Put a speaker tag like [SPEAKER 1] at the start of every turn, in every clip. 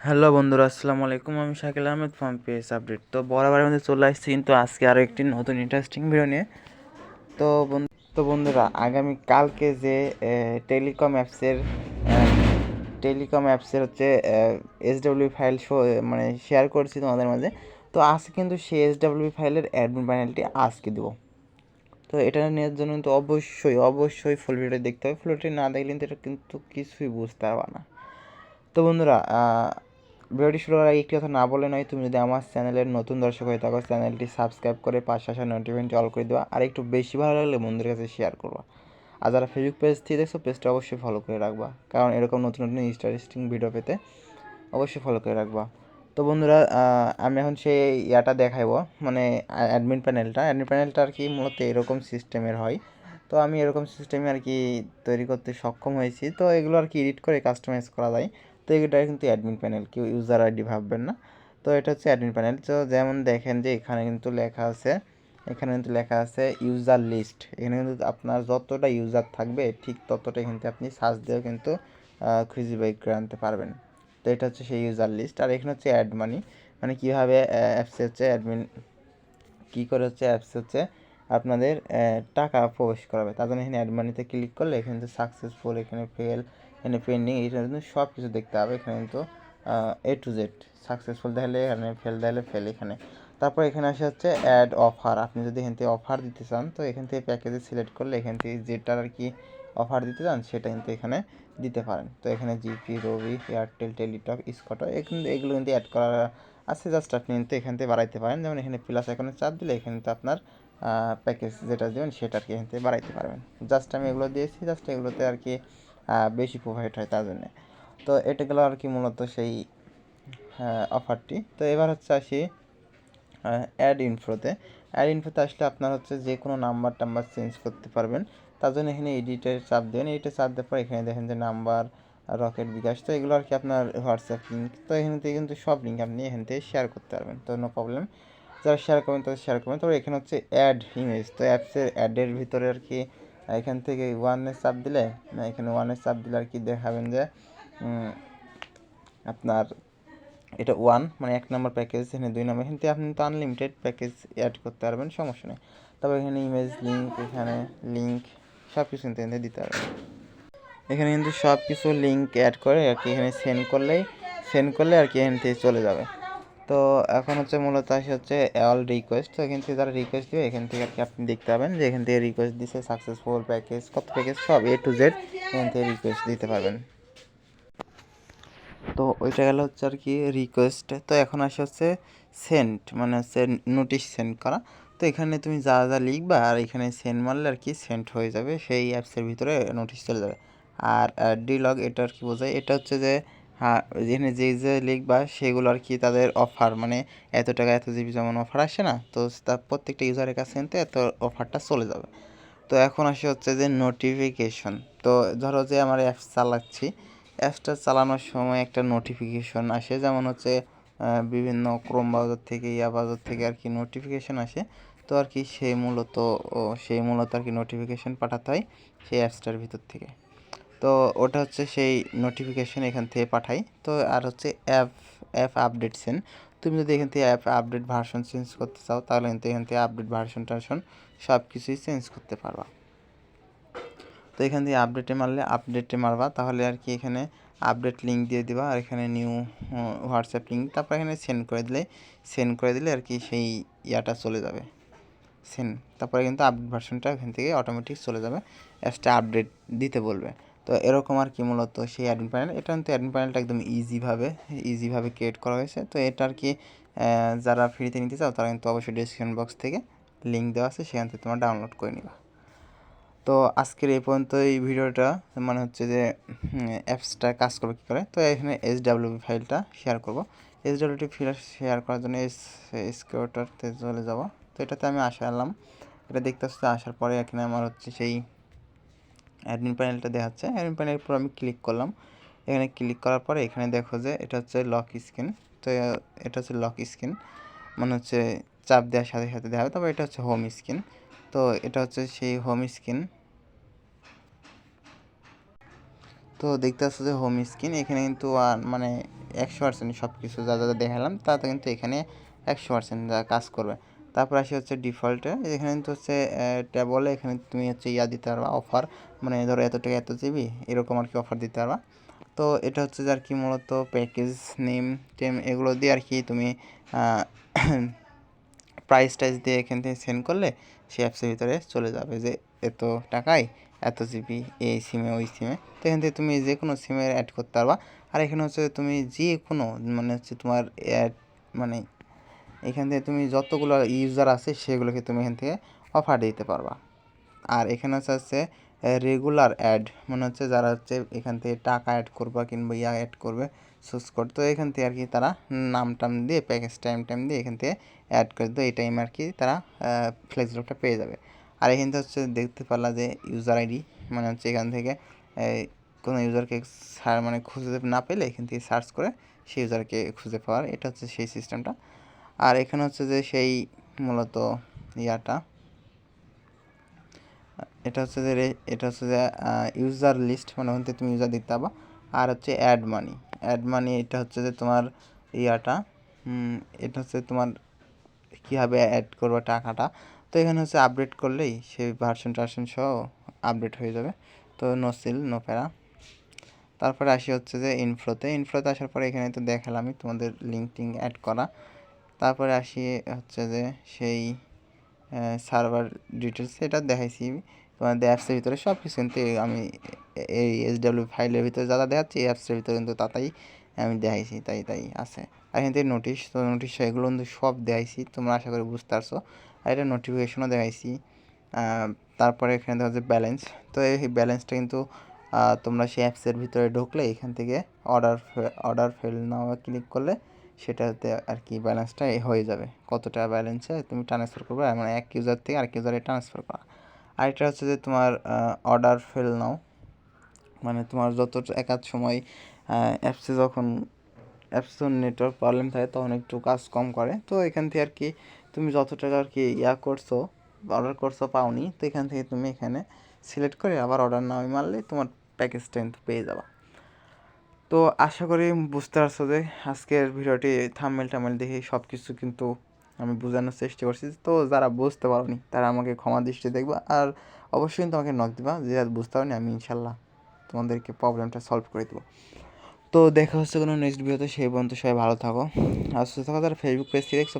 [SPEAKER 1] Hello বন্ধুরা, আসসালামু আলাইকুম। আমি Shakil Ahmed from PS update. তো বরাবরের মধ্যে চলে আসছি কিন্তু আজকে আরও একটি নতুন ইন্টারেস্টিং ভিডিও নিয়ে। তো বন্ধুরা, আগামী কালকে যে টেলিকম অ্যাপসের হচ্ছে এসডব্লিউ ফাইল মানে শেয়ার করছি তোমাদের মাঝে। তো আজকে কিন্তু সেই এসডব্লিউ ফাইলের অ্যাডমিন প্যানেলটি আজকে দেবো। তো এটা নেওয়ার জন্য কিন্তু অবশ্যই ফুল ভিডিও দেখতে হবে। ফুল ভিডিও না দেখলে কিন্তু এটা কিন্তু কিছুই বুঝতে পারবা না। তো বন্ধুরা, ভিডিওটি শুরু করার আগে একটি কথা না বলে নয়, তুমি যদি আমার চ্যানেলের নতুন দর্শক হয়ে থাকো চ্যানেলটি সাবস্ক্রাইব করে পাশে আসা নোটিফিকেশনটি অল করে দেওয়া, আর একটু বেশি ভালো লাগলে বন্ধুদের কাছে শেয়ার করবা। আর যারা ফেসবুক পেজ থেকে দেখছো পেজটা অবশ্যই ফলো করে রাখবা, কারণ এরকম নতুন নতুন ইন্টারেস্টিং ভিডিও পেতে অবশ্যই ফলো করে রাখবা। তো বন্ধুরা, আমি এখন সেই ইয়াটা দেখাবো, মানে অ্যাডমিন প্যানেলটা আর কি মূলত এরকম সিস্টেমের হয়। তো আমি এরকম সিস্টেমে আর কি তৈরি করতে সক্ষম হয়েছি। তো এগুলো আর কি এডিট করে কাস্টমাইজ করা যায়। তো এটা কিন্তু অ্যাডমিন প্যানেল, কেউ ইউজার আইডি ভাববেন না। তো এটা হচ্ছে অ্যাডমিন প্যানেল। তো যেমন দেখেন যে এখানে কিন্তু লেখা আছে ইউজার লিস্ট। এখানে কিন্তু আপনার যতটা ইউজার থাকবে ঠিক ততটাই কিন্তু আপনি সার্চ দিয়েও কিন্তু খুঁজে বের করে আনতে পারবেন। তো এটা হচ্ছে সেই ইউজার লিস্ট। আর এখানে হচ্ছে অ্যাড মানি, মানে কীভাবে অ্যাপসে হচ্ছে অ্যাডমিন কী করে হচ্ছে অ্যাপসে হচ্ছে আপনাদের টাকা প্রবেশ করাবে। তার জন্য এখানে অ্যাড মানিতে ক্লিক করলে এখানে কিন্তু সাকসেসফুল, এখানে ফেল, এখানে পেন্ডিং, এটা কিন্তু সব কিছু দেখতে হবে। এখানে কিন্তু A to Z, সাকসেসফুল দেখালে এখানে, ফেল দেখালে ফেল এখানে। তারপর এখানে আসে হচ্ছে অ্যাড অফার। আপনি যদি এখান থেকে অফার দিতে চান তো এখান থেকে প্যাকেজে সিলেক্ট করলে এখান থেকে যেটার আর কি অফার দিতে চান সেটা কিন্তু এখানে দিতে পারেন। তো এখানে জিপি, রবি, এয়ারটেল, টেলিটক, স্কটো এগুলো কিন্তু অ্যাড করা আছে। জাস্ট আপনি কিন্তু এখান থেকে বাড়াইতে পারেন। যেমন এখানে প্লাস আইকনে চাপ দিলে এখানে তো আপনার প্যাকেজ যেটা দেবেন সেটা আর কি এখান থেকে বাড়াইতে পারবেন। জাস্ট আমি এগুলো দিয়েছি, জাস্ট এগুলোতে আর কি বেশি প্রোভাইড হয় তার জন্যে। তো এটা গেলো আর কি মূলত সেই অফারটি। তো এবার হচ্ছে আসি অ্যাড ইনফোতে আসলে আপনার হচ্ছে যে কোনো নাম্বার চেঞ্জ করতে পারবেন। তার জন্য এখানে এডিটের চাপ দেবেন। এডিটে চাপ দেওয়ার পর এখানে দেখেন যে নাম্বার, রকেট, বিকাশ, তো এগুলো আর কি আপনার হোয়াটসঅ্যাপ লিঙ্ক। তো এখান থেকে কিন্তু সব লিঙ্ক আপনি এখান থেকে শেয়ার করতে পারবেন। তো নো প্রবলেম, যারা শেয়ার করবেন তাদের শেয়ার করবেন। তবে এখানে হচ্ছে অ্যাড ইমেজ। তো অ্যাপসের অ্যাডের ভিতরে আর কি এখান থেকে এখানে ওয়ানের চাপ দিলে আর কি দেখাবেন যে আপনার এটা 1 মানে 1 নম্বর প্যাকেজ, এখানে 2 নম্বর, এখান থেকে আপনি তো আনলিমিটেড প্যাকেজ অ্যাড করতে পারবেন, সমস্যা নেই। তবে এখানে ইমেজ লিঙ্ক, এখানে লিঙ্ক সব কিছু কিন্তু দিতে পারবেন। এখানে কিন্তু সব কিছু লিঙ্ক অ্যাড করে আর কি এখানে সেন্ড করলে আর কি এখান থেকে চলে যাবে। তো এখন হচ্ছে মূলত আসে হচ্ছে অল রিকোয়েস্ট। তো এখান থেকে যারা রিকোয়েস্ট দেবে এখান থেকে আর কি আপনি দেখতে পাবেন যে এখান থেকে রিকোয়েস্ট দিচ্ছে সাকসেসফুল প্যাকেজ, কত প্যাকেজ, সব A to Z এখান থেকে রিকোয়েস্ট দিতে পারবেন। তো ওইটা গেল হচ্ছে আর কি রিকোয়েস্ট। তো এখন আসে হচ্ছে সেন্ড, মানে হচ্ছে নোটিশ সেন্ড করা। তো এখানে তুমি যা যা লিখবা আর এখানে সেন্ড মারলে আর কি সেন্ড হয়ে যাবে, সেই অ্যাপসের ভিতরে নোটিশ চলে যাবে। আর ডিলগ এটা আর কি বোঝায়, এটা হচ্ছে যে হ্যাঁ এখানে যে লিখবা সেগুলো আর কি তাদের অফার, মানে এত টাকা এত জিবি যেমন অফার আসে না, তো তার প্রত্যেকটা ইউজারের কাছে কিন্তু এত অফারটা চলে যাবে। তো এখন আসে হচ্ছে যে নোটিফিকেশন। তো ধরো যে আমার অ্যাপস চালাচ্ছি, অ্যাপসটা চালানোর সময় একটা নোটিফিকেশন আসে, যেমন হচ্ছে বিভিন্ন ক্রোম ব্রাউজার থেকে ব্রাউজার থেকে আর কি নোটিফিকেশন আসে। তো আর কি সেই মূলত আর কি নোটিফিকেশন পাঠাতে হয় সেই অ্যাপসটার ভিতর থেকে। তো ওটা হচ্ছে সেই নোটিফিকেশন এখান থেকে পাঠাই। তো আর হচ্ছে অ্যাপ আপডেট সেন্ড। তুমি যদি এখান থেকে অ্যাপ আপডেট ভার্সন চেঞ্জ করতে চাও তাহলে কিন্তু এখান থেকে আপডেট ভার্সন সব কিছুই চেঞ্জ করতে পারবা। তো এখান থেকে আপডেটে মারবা, তাহলে আর কি এখানে আপডেট লিঙ্ক দিয়ে দিবা, আর এখানে নিউ হোয়াটসঅ্যাপ লিঙ্ক, তারপর এখানে সেন্ড করে দিলে আর কি সেই ইয়াটা চলে যাবে তারপরে কিন্তু আপডেট ভার্সনটা এখান থেকে অটোমেটিক চলে যাবে, অ্যাপসটা আপডেট দিতে বলবে। তো এরকম আর কি মূলত সেই অ্যাডমিন প্যানেল। এটা কিন্তু অ্যাডমিন প্যানেলটা একদম ইজিভাবে ক্রিয়েট করা হয়েছে। তো এটা আর কি যারা ফ্রিতে নিতে চাও তারা কিন্তু অবশ্যই ডিসক্রিপশন বক্স থেকে লিঙ্ক দেওয়া আছে, সেখান থেকে তোমরা ডাউনলোড করে নিবা। তো আজকের এই পর্যন্ত এই ভিডিওটা, মানে হচ্ছে যে অ্যাপসটা কাজ করবে কী করে। তো এখানে SWP ফাইলটা শেয়ার করব। SWP ফাইল শেয়ার করার জন্য স্কেচওয়্যারতে চলে যাব। তো এটাতে আমি এলাম, এটা দেখতে আসতে আসার পরে এখানে আমার হচ্ছে সেই অ্যাডমিন প্যানেলটা দেখাচ্ছে। অ্যাডমিন প্যানেলের উপর আমি ক্লিক করলাম। এখানে ক্লিক করার পরে এখানে দেখো যে এটা হচ্ছে লক স্ক্রিন। তো এটা হচ্ছে লক স্ক্রিন, মানে হচ্ছে চাপ দেওয়ার সাথে সাথে দেওয়া হবে। তবে এটা হচ্ছে হোম স্ক্রিন। তো এটা হচ্ছে সেই হোম স্ক্রিন। তো তো দেখতে পাচ্ছ যে হোম স্ক্রিন, এখানে কিন্তু মানে 100% সব কিছু যা যা দেখালাম তাতে কিন্তু এখানে 100% যা কাজ করবে। তারপর আসি হচ্ছে ডিফল্টে, এখানে কিন্তু হচ্ছে ট্যাবলে এখানে তুমি হচ্ছে দিতে পারবা অফার, মানে ধরো এত টাকা এত জিবি এরকম আর কি অফার দিতে পারবা। তো এটা হচ্ছে যে আর কি মূলত প্যাকেজ নেম টেম এগুলো দিয়ে আর কি তুমি প্রাইস টাইস দিয়ে এখান থেকে সেন্ড করলে সেই অ্যাপসের ভিতরে চলে যাবে যে এত টাকায় এত জিবি এই সিমে ওই সিমে। তো এখান থেকে তুমি যে কোনো সিমে অ্যাড করতে পারবা। আর এখানে হচ্ছে তুমি যে কোনো মানে হচ্ছে তোমার মানে এখান থেকে তুমি যতগুলো ইউজার আছে সেগুলোকে তুমি এখান থেকে অফার দিতে পারবা। আর এখানে হচ্ছে রেগুলার অ্যাড, মানে হচ্ছে যারা হচ্ছে এখান থেকে টাকা অ্যাড করবা কিংবা অ্যাড করবে সুইচ কোড, তো এখান থেকে আর কি তারা নাম টাম দিয়ে প্যাকেজ টাইম দিয়ে এখান থেকে অ্যাড করে দেয়, এই টাইম আর কি তারা ফ্লেক্সিলোডটা পেয়ে যাবে। আর এখান থেকে হচ্ছে দেখতে পারলা যে ইউজার আইডি, মানে হচ্ছে এখান থেকে কোনো ইউজারকে মানে খুঁজে না পেলে এখান থেকে সার্চ করে সেই ইউজারকে খুঁজে পাওয়ার, এটা হচ্ছে সেই সিস্টেমটা। আর এখানে হচ্ছে যে সেই মূলত এটা হচ্ছে যে ইউজার লিস্ট, মানে ওখান থেকে তুমি ইউজার দিতে পারবা। আর হচ্ছে অ্যাড মানি এটা হচ্ছে যে তোমার এটা হচ্ছে তোমার কীভাবে অ্যাড করবা টাকাটা। তো এখানে হচ্ছে আপডেট করলেই সেই ভার্সন সহ আপডেট হয়ে যাবে। তো নো প্যারা। তারপরে আসি হচ্ছে যে ইনফ্লোতে আসার পরে এখানে তো দেখালামই তোমাদের লিঙ্ক অ্যাড করা। তারপরে আসি হচ্ছে যে সেই সার্ভার ডিটেলস, এটা দেখাইছি তোমাদের অ্যাপসের ভিতরে সব কিছু, কিন্তু আমি এই SW ফাইলের ভিতরে যা দেখাচ্ছি এই অ্যাপসের ভিতরে কিন্তু তাই আমি দেখাইছি, তাই আছে। আর এখান থেকে নোটিশ এগুলো কিন্তু সব দেখাইছি, তোমরা আশা করি বুঝতে পারছো। আর এটা নোটিফিকেশনও দেখাইছি। তারপরে এখানে দেখা যাচ্ছে ব্যালেন্স, তো এই ব্যালেন্সটা কিন্তু তোমরা সেই অ্যাপসের ভিতরে ঢুকলে এখান থেকে অর্ডার ফেল নাও ক্লিক করলে সেটাতে আর কি ব্যালেন্সটা হয়ে যাবে, কত টাকা ব্যালেন্সে তুমি ট্রান্সফার করবে, মানে এক ইউজার থেকে আরেক ইউজারে ট্রান্সফার করা। আর এটা হচ্ছে যে তোমার অর্ডার ফেল নাও, মানে তোমার যত একাধ সময় অ্যাপসে যখন নেটওয়ার্ক প্রবলেম থাকে তখন একটু কাজ কম করে, তো এখান থেকে আর কি তুমি যত টাকা আর কি অর্ডার করছো পাওনি, তো এখান থেকে তুমি এখানে সিলেক্ট করে আবার অর্ডার নাও মারলে তোমার প্যাকেজটা কিন্তু পেয়ে যাবা। তো আশা করি বুঝতে পারছো যে আজকের ভিডিওটি থাম্বনেল দেখে সব কিছু কিন্তু আমি বোঝানোর চেষ্টা করছি। তো যারা বুঝতে পারোনি তারা আমাকে ক্ষমা দৃষ্টি দেখবা, আর অবশ্যই কিন্তু আমাকে নক দিবা, যে বুঝতে পারোনি আমি ইনশাল্লাহ তোমাদেরকে প্রবলেমটা সলভ করে দেবো। তো দেখা হচ্ছে কোনো নেক্সট ভিডিওতে, সেই পর্যন্ত সবাই ভালো থাকো আর সুস্থ থাকো। যারা ফেসবুক পেজটি দেখছো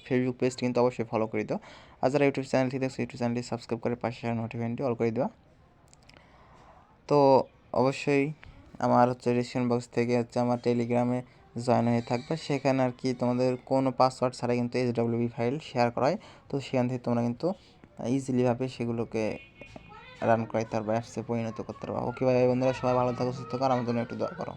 [SPEAKER 1] ফেসবুক পেজটি কিন্তু অবশ্যই ফলো করে দিও, আর যারা ইউটিউব চ্যানেলটি দেখছো ইউটিউব চ্যানেলটি সাবস্ক্রাইব করে পাশে নোটিফিকেশনটি অল করে দেওয়া। তো অবশ্যই আমার হচ্ছে ডিসক্রিপশন বক্স থেকে হচ্ছে আমার টেলিগ্রামে জয়েন হয়ে থাকবে, সেখানে আর কি তোমাদের কোনো পাসওয়ার্ড ছাড়া কিন্তু SWB ফাইল শেয়ার করা হয়। তো সেখান থেকে তোমরা কিন্তু ইজিলিভাবে সেগুলোকে রান করাইতে পারবা, অ্যাপসে পরিণত করতে পারবা। ওকে ভাই বন্ধুরা, সবাই ভালো থাকো সুস্থ থাকো, আমার জন্য একটু দোয়া করো।